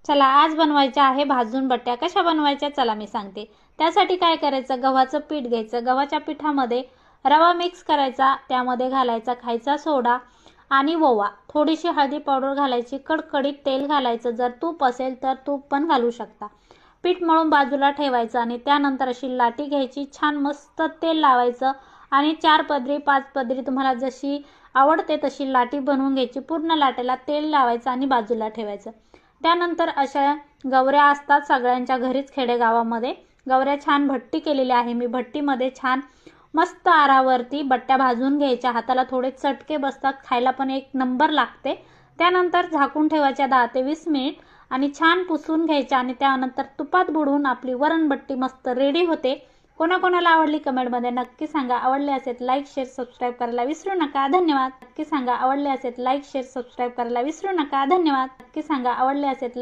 चला आज बनवायच्या आहे भाजून बट्ट्या। कशा बनवायच्या चला मी सांगते। त्यासाठी काय करायचं, गव्हाचं पीठ घ्यायचं, गव्हाच्या पिठामध्ये रवा मिक्स करायचा, त्यामध्ये घालायचा खायचा सोडा आणि ओवा, थोडीशी हळदी पावडर घालायची, कडकडीत तेल घालायचं, जर तूप असेल तर तूप पण घालू शकता। पीठ मळून बाजूला ठेवायचं आणि त्यानंतर अशी लाटी घ्यायची, छान मस्त तेल लावायचं आणि 4 पदरी 5 पदरी तुम्हाला जशी आवडते तशी लाटी बनवून घ्यायची। पूर्ण लाटेला तेल लावायचं आणि बाजूला ठेवायचं। त्यानंतर अशा गवऱ्या असतात सगळ्यांच्या घरीच खेडेगावामध्ये, गवऱ्या छान भट्टी केलेली आहे मी, भट्टीमध्ये छान मस्त आरावरती बट्ट्या भाजून घ्यायच्या, हाताला थोडे चटके बसतात, खायला पण एक नंबर लागते। त्यानंतर झाकून ठेवायच्या 10 ते 20 मिनिट आणि छान पुसून घ्यायच्या आणि त्यानंतर तुपात बुडवून आपली वरणबट्टी मस्त रेडी होते। कोणाकोणाला आवडली कमेंटमध्ये नक्की सांगा। आवडले असेल लाईक शेअर सबस्क्राईब करायला विसरू नका। धन्यवाद। नक्की सांगा आवडले असेल लाईक शेअर सबस्क्राईब करायला विसरू नका। धन्यवाद। नक्की सांगा आवडले असेल